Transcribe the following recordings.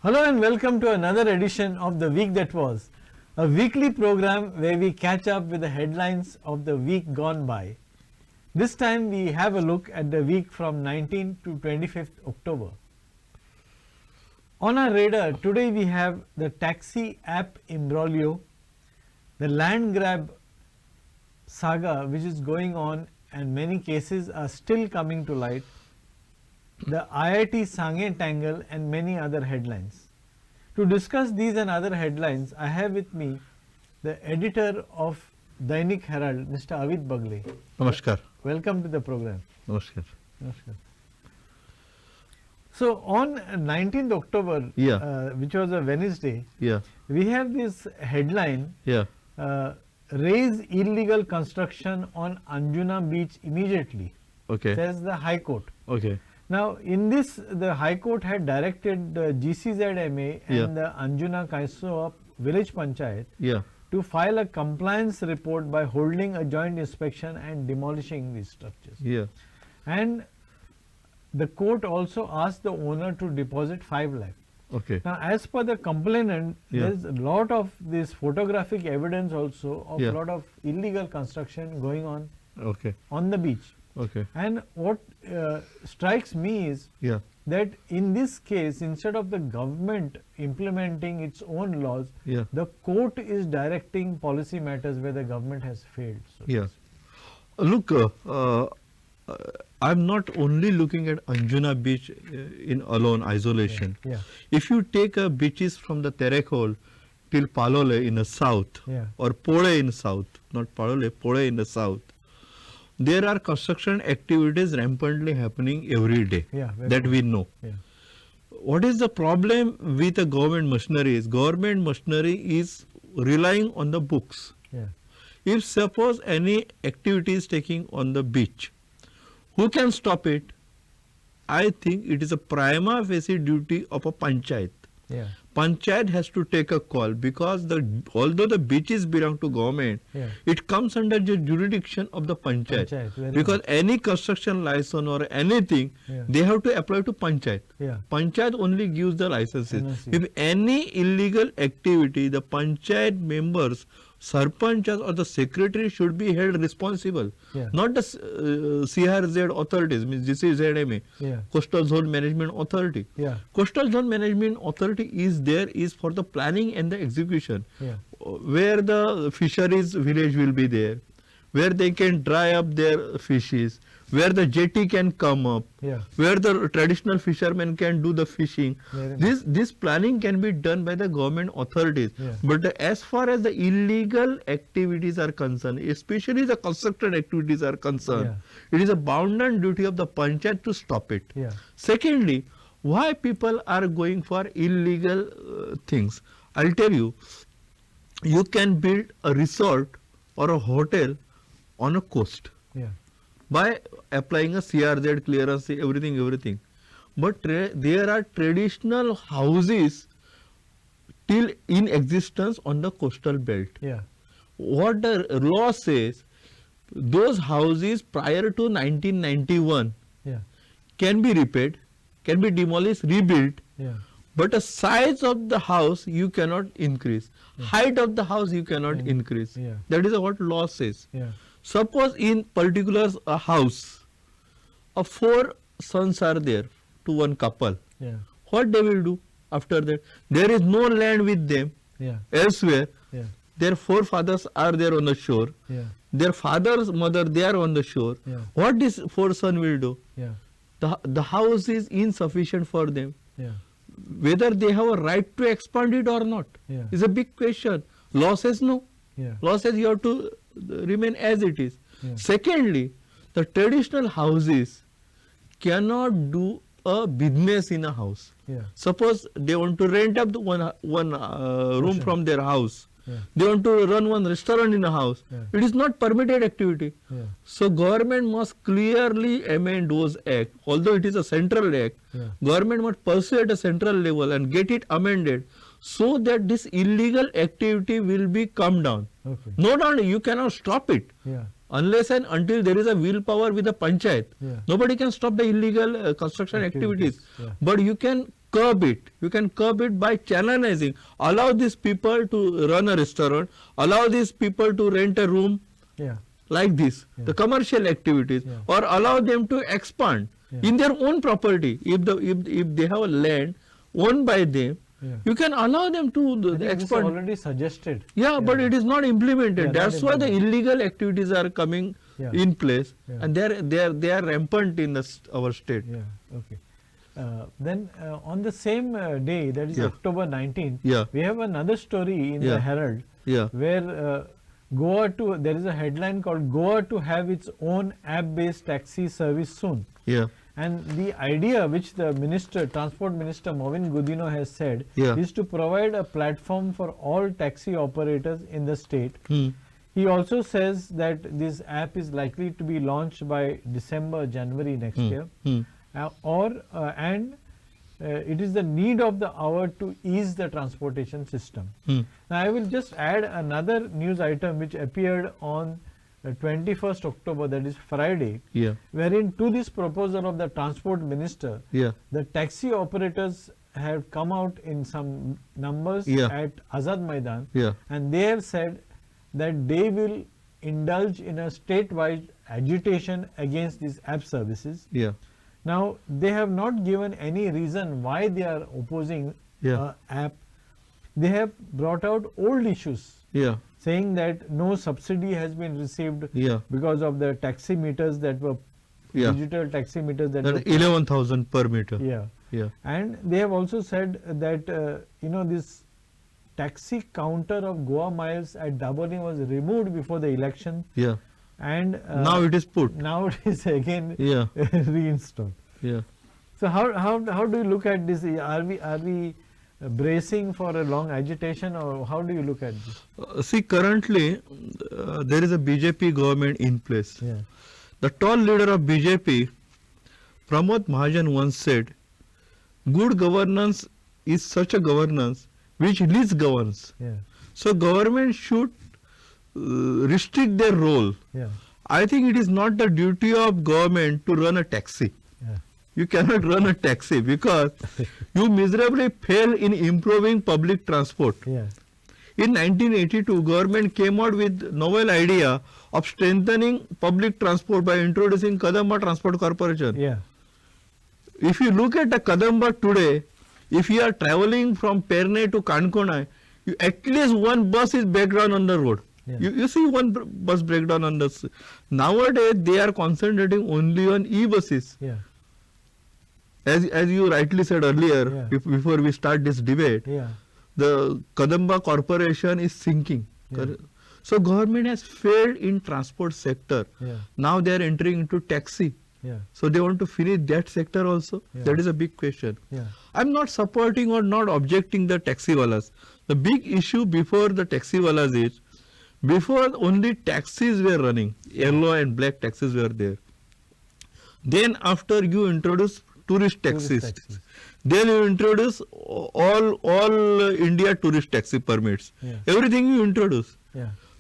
Hello and welcome to another edition of The Week That Was, a weekly program where we catch up with the headlines of the week gone by. This time we have a look at the week from 19th to 25th October. On our radar today we have the taxi app imbroglio, the land grab saga which is going on and many cases are still coming to light, the IIT tangle and many other headlines. To discuss these and other headlines, I have with me the editor of Dainik Herald, Mr. Avit Bagle. Namaskar. Welcome to the program. Namaskar. Namaskar. So on 19th October, which was a Wednesday, we have this headline, raise illegal construction on Anjuna beach immediately, says the High Court. Now, in this, the High Court had directed the GCZMA and the Anjuna Kaiso Village Panchayat to file a compliance report by holding a joint inspection and demolishing these structures. And the court also asked the owner to deposit 5 lakh. Now, as per the complainant, there is a lot of this photographic evidence also of a lot of illegal construction going on on the beach. And what strikes me is that in this case, instead of the government implementing its own laws, the court is directing policy matters where the government has failed. So Look, I'm not only looking at Anjuna beach in alone isolation. If you take beaches from the Terekhol till Palole in the south, or Pole in the south, not Palole, Pole in the south, there are construction activities rampantly happening every day that we know. What is the problem with the government machinery is, government machinery is relying on the books. If suppose any activity is taking on the beach, who can stop it? I think it is a prima facie duty of a panchayat. Panchayat has to take a call because although the beaches belong to government, it comes under the jurisdiction of the panchayat. Because any construction license or anything, they have to apply to panchayat. Panchayat only gives the licenses. If any illegal activity, the panchayat members, sarpanchas or the secretary should be held responsible, not the CRZ authorities, means GCZMA, Coastal Zone Management Authority. Coastal Zone Management Authority is for the planning and the execution, where the fisheries village will be there, where they can dry up their fishes, where the jetty can come up, where the traditional fishermen can do the fishing. This planning can be done by the government authorities. But as far as the illegal activities are concerned, especially the construction activities are concerned, it is a bounden duty of the panchayat to stop it. Secondly, why people are going for illegal things? I'll tell you, you can build a resort or a hotel on a coast by applying a CRZ clearance, everything. But there are traditional houses still in existence on the coastal belt. What the law says, those houses prior to 1991 can be repaired, can be demolished, rebuilt, but the size of the house you cannot increase, height of the house you cannot increase. That is what law says. Suppose in particular a house, 4 sons are there to one couple. What they will do after that? There is no land with them elsewhere. Their forefathers are there on the shore. Their father's mother, they are on the shore. What this 4 sons will do? The house is insufficient for them. Whether they have a right to expand it or not is a big question. Law says no. Law says you have to remain as it is. Secondly, the traditional houses cannot do a business in a house. Suppose they want to rent up the one room from their house. They want to run one restaurant in a house. It is not permitted activity. So government must clearly amend those acts. Although it is a central act, government must pursue at a central level and get it amended so that this illegal activity will be come down. Not only you cannot stop it unless and until there is a willpower with the panchayat. Nobody can stop the illegal construction activities. But you can curb it. You can curb it by channelizing. Allow these people to run a restaurant. Allow these people to rent a room. Yeah. Like this, the commercial activities, or allow them to expand in their own property. If they have a land owned by them, you can allow them to expand. This is already suggested. Yeah, but it is not implemented. That's why the illegal activities are coming in place, and they are rampant in our state. Yeah. Okay. Then on the same day, that is October 19th, we have another story in the Herald, where there is a headline called "Goa to have its own app-based taxi service soon." Yeah. And the idea which the Transport Minister Movin Gudino has said is to provide a platform for all taxi operators in the state. He also says that this app is likely to be launched by January next year. It is the need of the hour to ease the transportation system. Now I will just add another news item which appeared on 21st October, that is Friday, wherein to this proposal of the Transport Minister, the taxi operators have come out in some numbers at Azad Maidan, and they have said that they will indulge in a statewide agitation against these app services. Now, they have not given any reason why they are opposing app. They have brought out old issues, saying that no subsidy has been received because of the taximeters that were digital taximeters that were 11,000 per meter. And they have also said that this taxi counter of Goa Miles at Daboli was removed before the election. And now it is put. Now it is again reinstalled. So how do you look at this? Are we bracing for a long agitation, or how do you look at this? See, currently there is a BJP government in place. The tall leader of BJP, Pramod Mahajan, once said, "Good governance is such a governance which least governs." So government should restrict their role. I think it is not the duty of government to run a taxi. You cannot run a taxi because you miserably fail in improving public transport. In 1982, government came out with novel idea of strengthening public transport by introducing Kadamba Transport Corporation. If you look at the Kadamba today, if you are traveling from Perne to Kankonai, at least one bus is breakdown on the road. You see one bus breakdown on the... Nowadays, they are concentrating only on e-buses. As you rightly said earlier, before we start this debate, the Kadamba Corporation is sinking. So government has failed in transport sector. Now they are entering into taxi. So they want to finish that sector also. That is a big question. I'm not supporting or not objecting the taxi wallahs. The big issue before the taxi wallahs is, before only taxis were running, yellow and black taxis were there. Then after you introduce tourist taxis, then you introduce all India tourist taxi permits. Everything you introduce.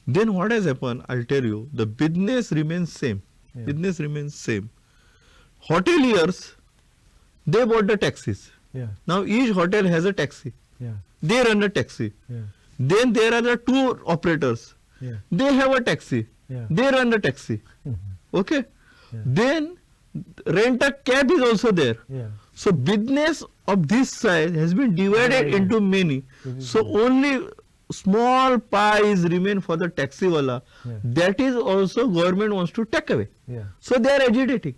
Then what has happened? I'll tell you. The business remains same. Business remains same. Hoteliers, they bought the taxis. Now each hotel has a taxi. They run a taxi. Then there are the tour operators. They have a taxi. They run the taxi. Okay. Then rent a cab is also there. So business of this size has been divided into many. So only small pies remain for the taxi wala. That is also government wants to take away. So they are agitating.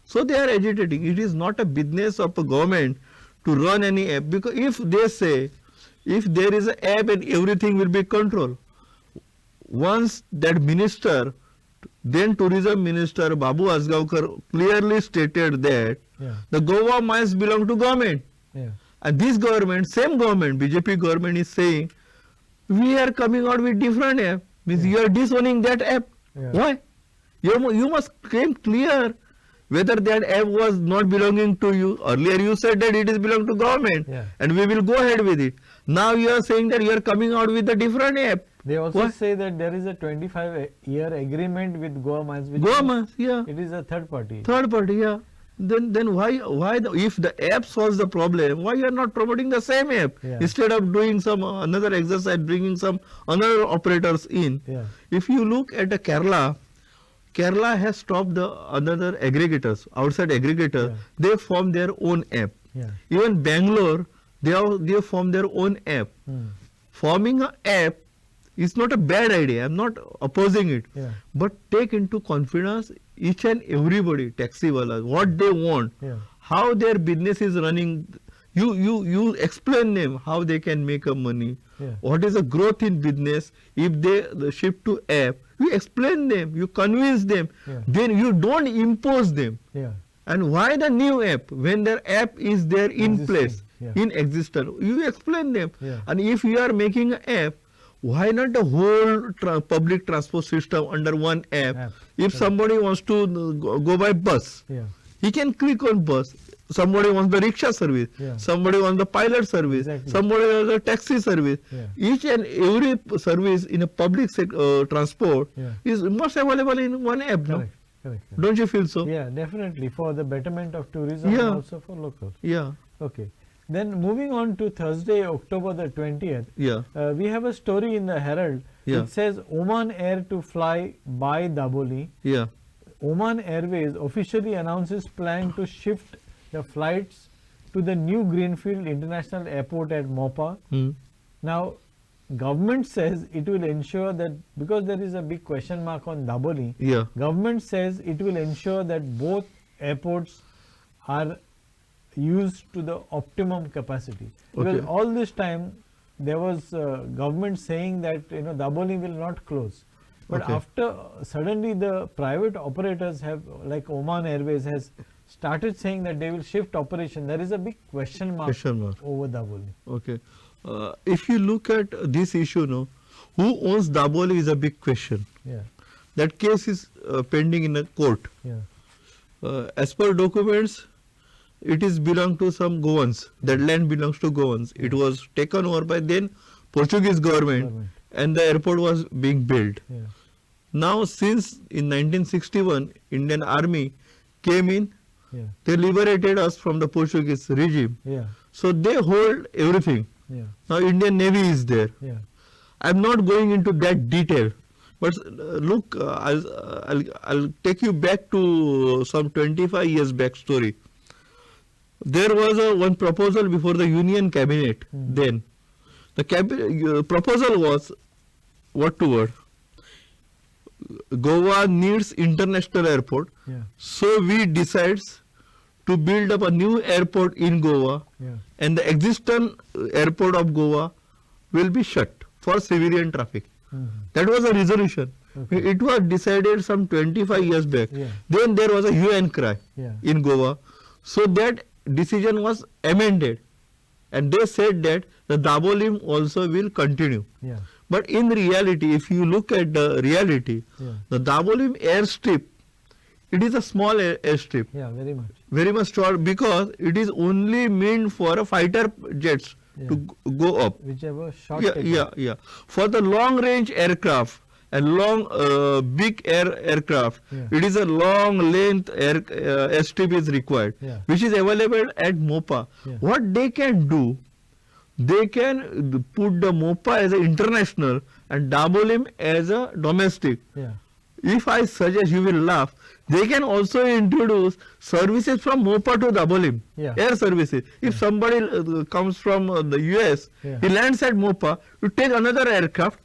So they are agitating. It is not a business of a government to run any app, because if they say, if there is an app and everything will be controlled, once that minister, then tourism minister Babu Asgaonkar clearly stated that the Goa mines belong to government. And this government, same government, BJP government is saying, we are coming out with different app. Means you are disowning that app. Why? You must claim clear whether that app was not belonging to you. Earlier you said that it is belong to government and we will go ahead with it. Now you are saying that you are coming out with a different app. They also say that there is a 25-year agreement with Goa Mines. Goa Mines, It is a third party. Third party, then why if the app solves the problem, why you are not promoting the same app instead of doing some another exercise, bringing some another operators in? If you look at the Kerala has stopped the another aggregators, outside aggregators. They form their own app. Even Bangalore, they form their own app. Forming an app is not a bad idea. I'm not opposing it. But take into confidence each and everybody, taxi wala, what they want, how their business is running. You explain them how they can make a money. What is the growth in business if they shift to app. You explain them, you convince them, then you don't impose them. And why the new app when their app is there in place, in existence? You explain them. And if you are making an app, why not the whole public transport system under one app? If somebody wants to go by bus, he can click on bus. Somebody wants the rickshaw service, somebody wants the pilot service, somebody wants the taxi service. Each and every service in a public transport is most available in one app. Correct. Don't you feel so? Yeah, definitely, for the betterment of tourism and also for locals. Okay. Then moving on to Thursday, October the 20th, we have a story in the Herald. It says Oman Air to fly by Daboli. Oman Airways officially announces plan to shift the flights to the new Greenfield International Airport at Mopa. Now, government says it will ensure that, because there is a big question mark on Daboli, government says it will ensure that both airports are used to the optimum capacity. Because all this time there was government saying that Daboli will not close. But after suddenly the private operators have, like Oman Airways has started saying that they will shift operation. There is a big question mark over Daboli. If you look at this issue, who owns Daboli is a big question. That case is pending in a court. As per documents, it is belong to some Goans. That land belongs to Goans. It was taken over by then Portuguese government, and the airport was being built. Now, since in 1961, Indian Army came in, they liberated us from the Portuguese regime. So they hold everything. Now Indian Navy is there. I'm not going into that detail, but look, I'll take you back to some 25 years back story. There was one proposal before the Union Cabinet then. The proposal was word to word. Goa needs international airport, so we decides to build up a new airport in Goa, and the existing airport of Goa will be shut for civilian traffic. That was a resolution. It was decided some 25 years back. Then there was a hue and cry in Goa, so that decision was amended, and they said that the Dabolim also will continue. But in reality, if you look at the reality, the Dabolim airstrip, it is a small airstrip. Very much short, because it is only meant for a fighter jets to go up. Whichever short. For the long range aircraft and long big aircraft, it is a long length airstrip is required, which is available at Mopa. What they can do, they can put the Mopa as an international and Dabolim as a domestic. If I suggest, you will laugh, they can also introduce services from Mopa to Dabolim, air services. If somebody comes from the US, he lands at Mopa, you take another aircraft,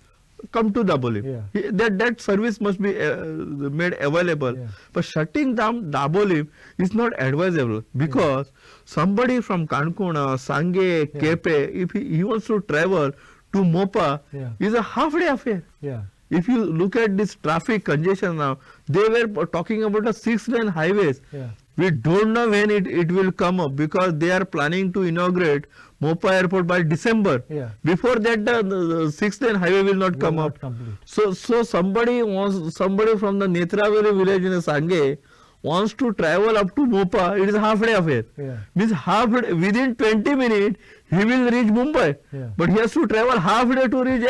come to Dabolim. That service must be made available. But shutting down Dabolim is not advisable, because somebody from Kankuna, Sange, Kepe, if he wants to travel to Mopa, is a half-day affair. If you look at this traffic congestion now, they were talking about a 6-lane highways. We don't know when it will come up, because they are planning to inaugurate Mopa airport by December. Before that, the 6-lane highway will not come up. So somebody from the Netraveli village in the Sange wants to travel up to Mopa, it is a half-day affair. Means within 20 minutes, he will reach Mumbai. But he has to travel half-day to reach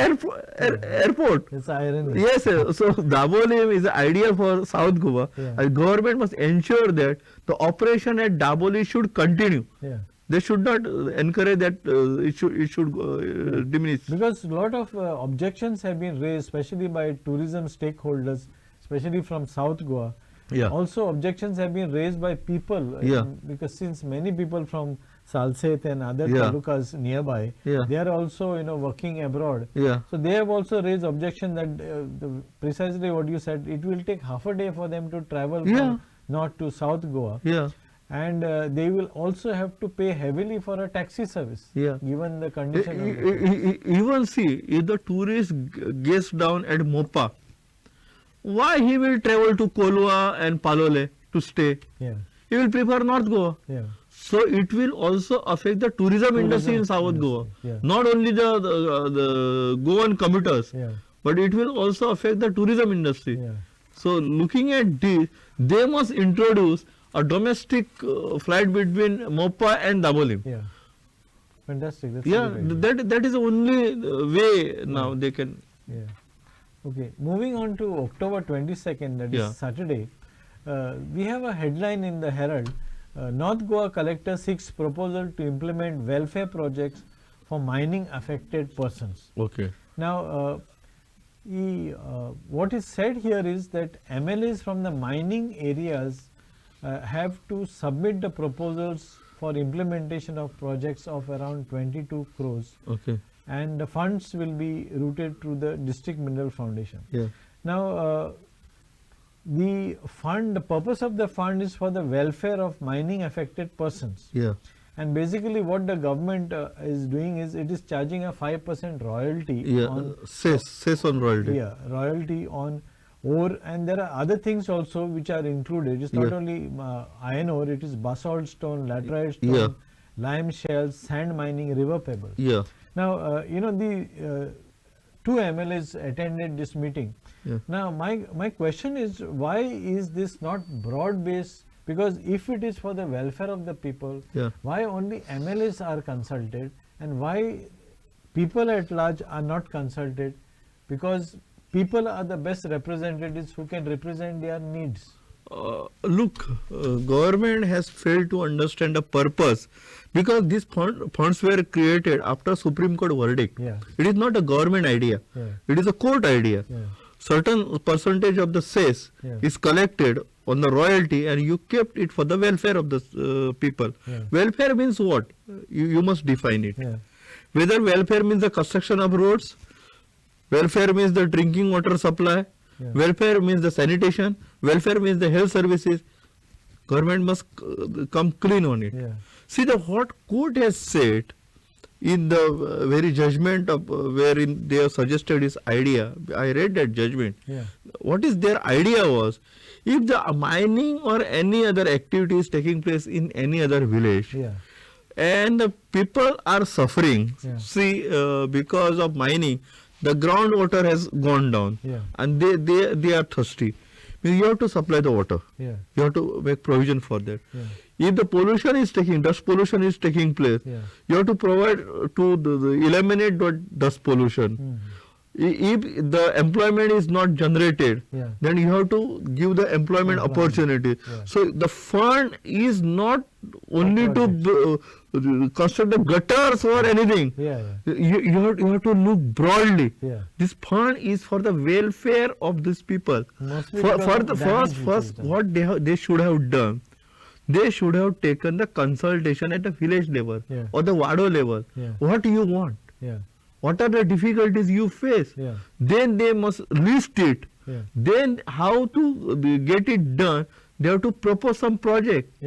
airport. It's irony. Yes, so Dabolim is ideal for South Goa. And government must ensure that the operation at Daboli should continue. Yeah. They should not encourage that it should diminish. Because a lot of objections have been raised, especially by tourism stakeholders, especially from South Goa. Yeah. Also, objections have been raised by people, because since many people from Salset and other talukas nearby, they are also working abroad. So they have also raised objection that precisely what you said, it will take half a day for them to travel from north to South Goa. And they will also have to pay heavily for a taxi service, given the condition. Even see, if the tourist gets down at Mopa, why he will travel to Kolua and Palole to stay? He will prefer North Goa. So it will also affect the tourism industry in South Goa. Not only the Goan commuters, but it will also affect the tourism industry. So looking at this, they must introduce a domestic flight between Mopa and Dabolim. Fantastic. That's that is the only way now they can. Okay, moving on to October 22nd, that is Saturday, we have a headline in the Herald, North Goa Collector seeks proposal to implement welfare projects for mining affected persons. Okay. Now, what is said here is that MLAs from the mining areas have to submit the proposals for implementation of projects of around 22 crores. Okay. And the funds will be routed through the District Mineral Foundation. Now, the purpose of the fund is for the welfare of mining affected persons. And basically what the government is doing is, it is charging a 5% royalty on cess on royalty. Royalty on ore, and there are other things also which are included. It is not only iron ore, it is basalt stone, laterite stone, lime shells, sand mining, river pebbles. Now, the two MLAs attended this meeting. Now, my question is, why is this not broad based? Because if it is for the welfare of the people, why only MLAs are consulted, and why people at large are not consulted? Because people are the best representatives who can represent their needs. Look, government has failed to understand the purpose, because these funds were created after Supreme Court verdict. It is not a government idea. It is a court idea. Certain percentage of the cess is collected on the royalty, and you kept it for the welfare of the people. Welfare means what? You must define it. Whether welfare means the construction of roads, welfare means the drinking water supply, welfare means the sanitation, welfare means the health services. Government must come clean on it. See, what court has said in the very judgment of wherein they have suggested this idea. I read that judgment. What is their idea was, if the mining or any other activity is taking place in any other village, and the people are suffering, see, because of mining, the groundwater has gone down, and they are thirsty. You have to supply the water. You have to make provision for that. If the pollution is dust pollution is taking place, you have to provide to eliminate dust pollution. If the employment is not generated, then you have to give the employment opportunity. So the fund is not only to construct the gutters or anything. You have to look broadly. This fund is for the welfare of these people. For the first what they should have done, they should have taken the consultation at the village level or the wado level. What do you want? What are the difficulties you face? Then they must list it. Then how to get it done? They have to propose some project.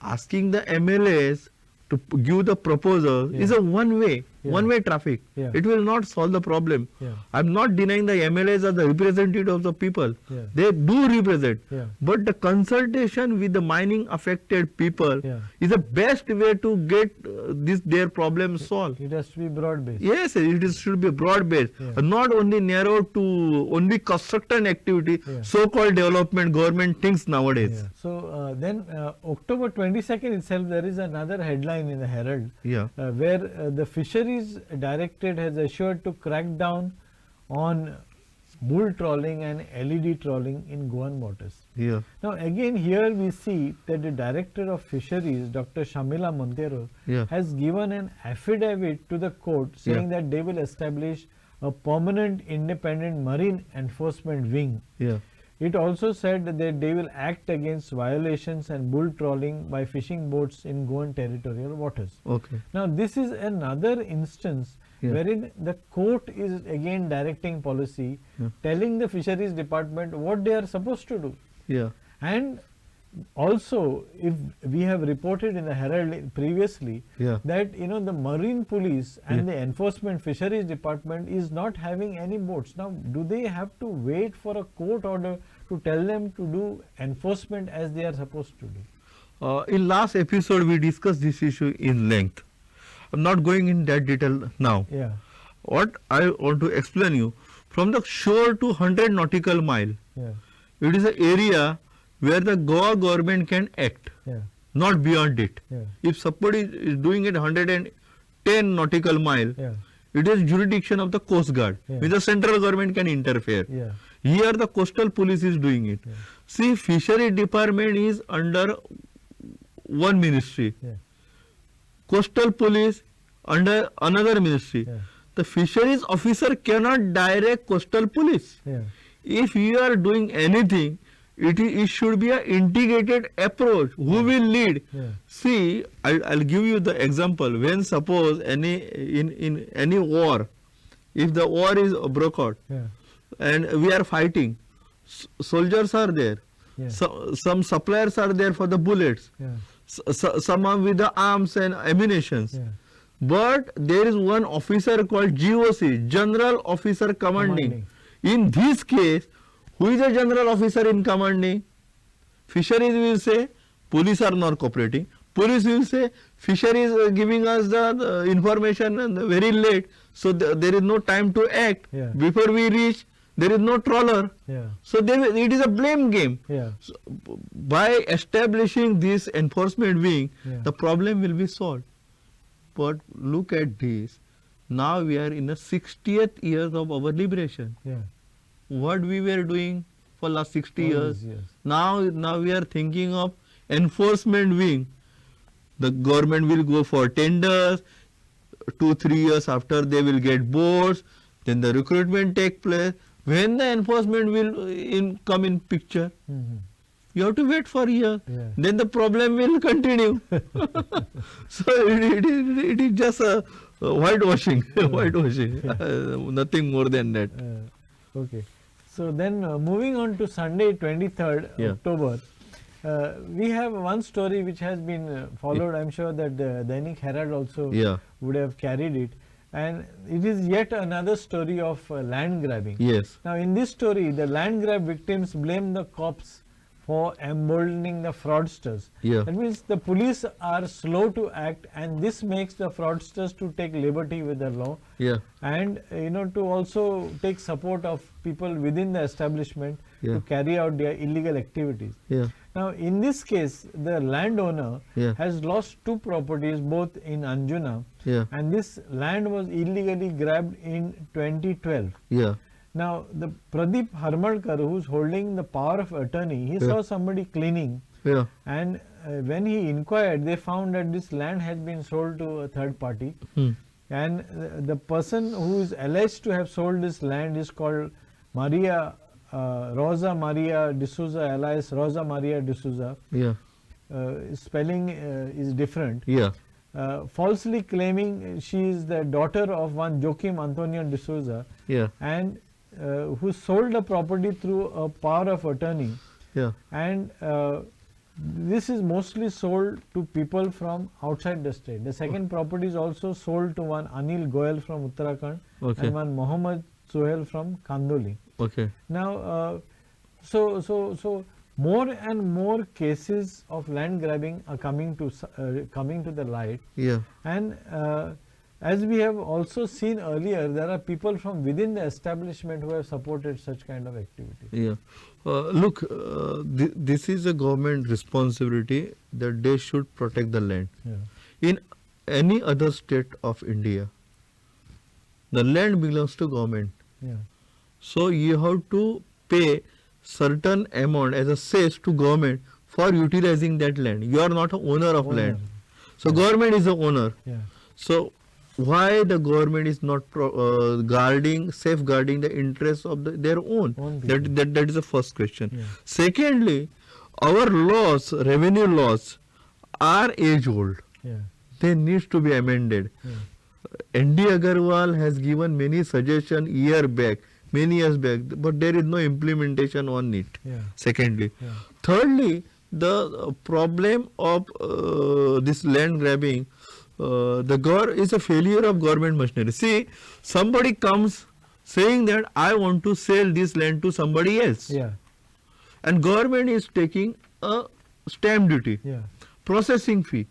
Asking the MLAs to give the proposal is a one-way traffic. It will not solve the problem. I'm not denying the MLAs are the representative of the people. They do represent. But the consultation with the mining affected people is the best way to get their problem solved. It has to be broad-based. Yes, should be broad-based. Not only narrow to only construction activity, so-called development government thinks nowadays. So then October 22nd itself, there is another headline in the Herald where the Fisheries Directorate has assured to crack down on bull trawling and LED trawling in Goan waters. Yeah. Now again here we see that the Director of Fisheries, Dr. Shamila Montero, has given an affidavit to the court saying that they will establish a permanent independent marine enforcement wing. Yeah. It also said that they will act against violations and bull trawling by fishing boats in Goan territorial waters. Okay. Now this is another instance wherein the court is again directing policy, telling the fisheries department what they are supposed to do. Yeah. And also, if we have reported in the Herald previously that the marine police and the enforcement fisheries department is not having any boats. Now, do they have to wait for a court order to tell them to do enforcement as they are supposed to do? In last episode, we discussed this issue in length. I'm not going in that detail now. Yeah. What I want to explain you, from the shore to 100 nautical mile, it is an area where the Goa government can act, not beyond it. If somebody is doing it 110 nautical mile, it is jurisdiction of the Coast Guard, which the central government can interfere. Here the coastal police is doing it. See, fishery department is under one ministry. Coastal police under another ministry. The fisheries officer cannot direct coastal police. If you are doing anything, it should be an integrated approach. Who will lead? See, I'll give you the example. When suppose in any war, if the war is broke out and we are fighting, soldiers are there. Some suppliers are there for the bullets. Some are with the arms and ammunitions. But there is one officer called GOC, General Officer Commanding. In this case, who is the general officer in commanding? Fisheries will say, police are not cooperating. Police will say, fisheries are giving us the information and very late, so there is no time to act. Before we reach, there is no trawler. So it is a blame game. So by establishing this enforcement wing, the problem will be solved. But look at this. Now we are in the 60th year of our liberation. What we were doing for last 60 years. Now we are thinking of enforcement wing. The government will go for tenders. 2-3 years after they will get boards. Then the recruitment take place. When the enforcement will come in picture, you have to wait for a year. Then the problem will continue. So it is just a whitewashing. Whitewashing. Nothing more than that. Okay. So then moving on to Sunday 23rd October, we have one story which has been followed. I'm sure that the Dainik Herald also would have carried it. And it is yet another story of land grabbing. Now in this story, the land grab victims blame the cops for emboldening the fraudsters. That means the police are slow to act, and this makes the fraudsters to take liberty with the law. And to also take support of people within the establishment to carry out their illegal activities. Now in this case, the landowner has lost 2 properties both in Anjuna, and this land was illegally grabbed in 2012. Now the Pradeep Harmadkar, who is holding the power of attorney, he saw somebody cleaning, and when he inquired, they found that this land has been sold to a third party. And the person who is alleged to have sold this land is called Rosa Maria D'Souza, alias Rosa Maria D'Souza. Spelling is different. Falsely claiming she is the daughter of one Joaquim Antonio D'Souza, and who sold the property through a power of attorney. And this is mostly sold to people from outside the state. The second property is also sold to one Anil Goyal from Uttarakhand and one Mohammad Suhail from Kandoli. Now, so more and more cases of land grabbing are coming to the light. And as we have also seen earlier, there are people from within the establishment who have supported such kind of activity. Look, this is a government responsibility that they should protect the land. In any other state of India, the land belongs to government. So you have to pay certain amount as a cess to government for utilizing that land. You are not an owner of land. So government is the owner. So why the government is not safeguarding the interests of their own? That is the first question. Secondly, our laws, revenue laws, are age old. They need to be amended. ND Agarwal has given many suggestions many years back, but there is no implementation on it. Secondly, thirdly, the problem of this land grabbing is a failure of government machinery. See, somebody comes saying that I want to sell this land to somebody else, and government is taking a stamp duty, processing fee,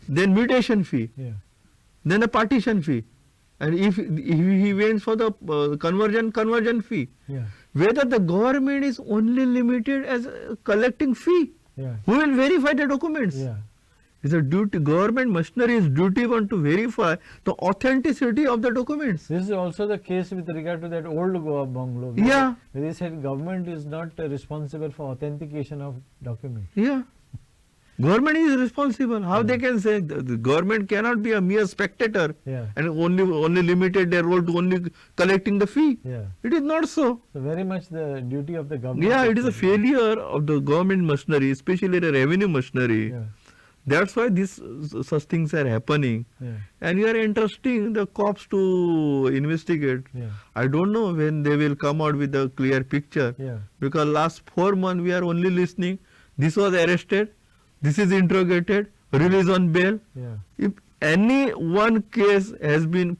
then mutation fee, then a partition fee, and if he went for the conversion fee. Whether the government is only limited as collecting fee, who will verify the documents? It's a duty. Government machinery is duty one to verify the authenticity of the documents. This is also the case with regard to that old Goa bungalow. Where they said government is not responsible for authentication of documents. Government is responsible. How they can say the government cannot be a mere spectator and only limited their role to only collecting the fee? It is not so. So very much the duty of the government. It is a failure of the government machinery, especially the revenue machinery. That's why such things are happening. And you are entrusting the cops to investigate. I don't know when they will come out with a clear picture. Because last 4 months we are only listening. This was arrested. This is interrogated, released on bail. If any one case has been,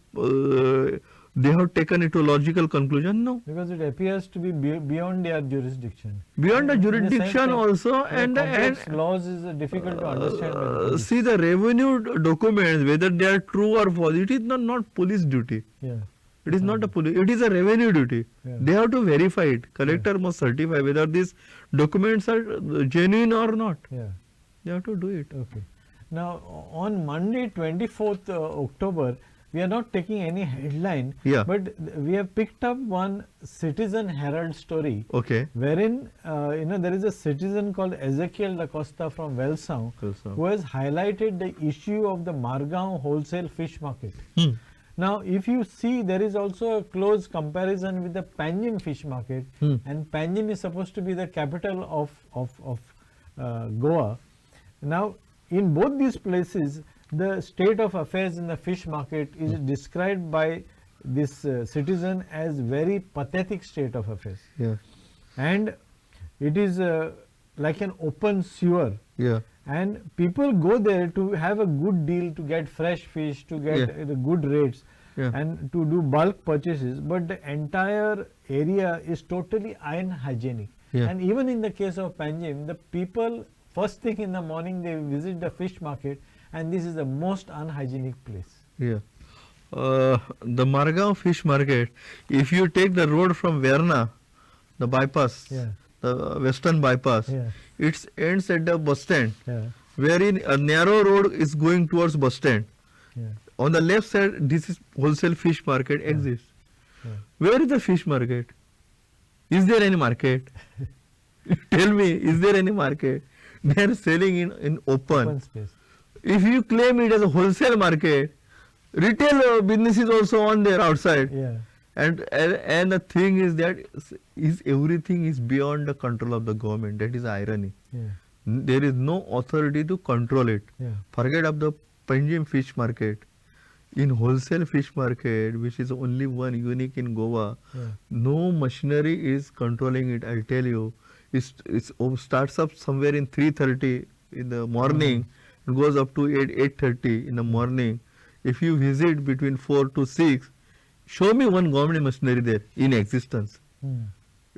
they have taken it to logical conclusion, no. Because it appears to be beyond their jurisdiction. Beyond the jurisdiction also, and laws is difficult to understand. See, the revenue documents, whether they are true or false, it is not police duty. It is not a police, it is a revenue duty. They have to verify it. Collector must certify whether these documents are genuine or not. They have to do it. Now, on Monday, 24th October, we are not taking any headline, but we have picked up one Citizen Herald story, wherein there is a citizen called Ezekiel Da Costa from Welsau, who has highlighted the issue of the Margao wholesale fish market. Now, if you see, there is also a close comparison with the Panjim fish market, and Panjim is supposed to be the capital of Goa. Now, in both these places, the state of affairs in the fish market is described by this citizen as very pathetic state of affairs. And it is like an open sewer. And people go there to have a good deal, to get fresh fish, to get the good rates, and to do bulk purchases. But the entire area is totally unhygienic. And even in the case of Panjim, the people, first thing in the morning, they visit the fish market, and this is the most unhygienic place. The Margao fish market, if you take the road from Verna, the bypass, the western bypass, it ends at the bus stand, wherein a narrow road is going towards bus stand. On the left side, this is wholesale fish market exists. Where is the fish market? Is there any market? Tell me, is there any market? They are selling in open space. If you claim it as a wholesale market, retail business is also on there outside. And the thing is that everything is beyond the control of the government. That is the irony. There is no authority to control it. Forget of the Panjim fish market. In wholesale fish market, which is only one unique in Goa, no machinery is controlling it. I'll tell you, it starts up somewhere in 3:30 in the morning. It goes up to 8:30 in the morning. If you visit between 4 to 6, show me one government machinery there in existence.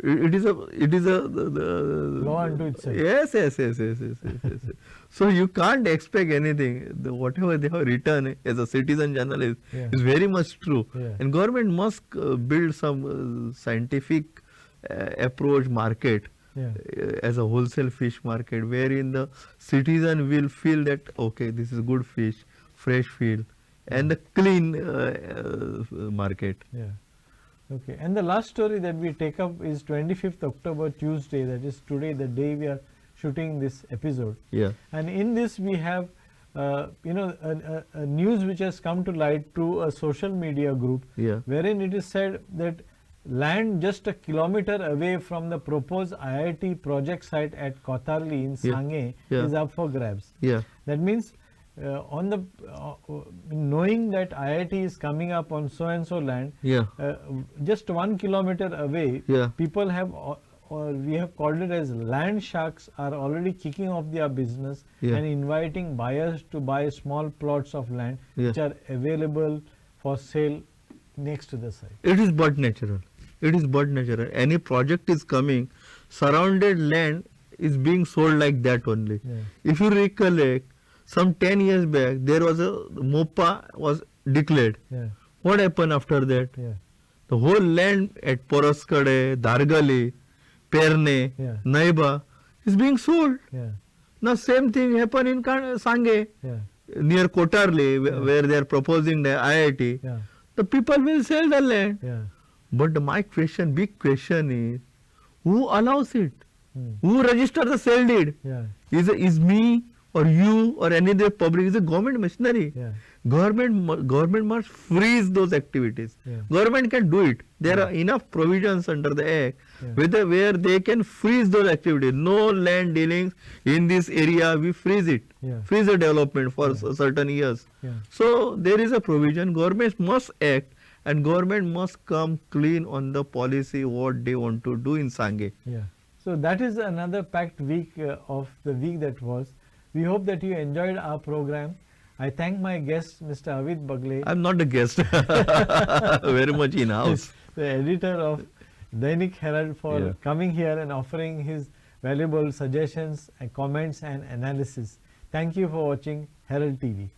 It is a law unto itself. Yes. So you can't expect anything. Whatever they have written as a citizen journalist is very much true. And government must build some scientific approach market. As a wholesale fish market, wherein the citizen will feel that okay, this is good fish, fresh fish, and the clean market. Okay, and the last story that we take up is 25th October, Tuesday, that is today, the day we are shooting this episode. Yeah. And in this we have, a news which has come to light through a social media group, Yeah. wherein it is said that land just a kilometer away from the proposed IIT project site at Kotarli in Sange is up for grabs. Yeah. That means on the knowing that IIT is coming up on so and so land, just 1 kilometer away, people have, or we have called it as land sharks, are already kicking off their business and inviting buyers to buy small plots of land which are available for sale next to the site. It is but natural. It is but natural. Any project is coming, surrounded land is being sold like that only. If you recollect, some 10 years back, there was a MOPA was declared. What happened after that? The whole land at Poroskade, Dargali, Perne, Naiba is being sold. Now same thing happened in Sange, near Kotarli, where they are proposing the IIT. The people will sell the land. But my question, big question is, who allows it? Who registers the sale deed? Is me or you or any other public? Is a government machinery. Government must freeze those activities. Government can do it. There are enough provisions under the Act where they can freeze those activities. No land dealings in this area, we freeze it. Freeze the development for certain years. So there is a provision. Government must act, and government must come clean on the policy what they want to do in Sange. So that is another packed week of the week that was. We hope that you enjoyed our program. I thank my guest, Mr. Avid Bagle. I'm not a guest. Very much in house. The editor of Dainik Herald, for coming here and offering his valuable suggestions and comments and analysis. Thank you for watching Herald TV.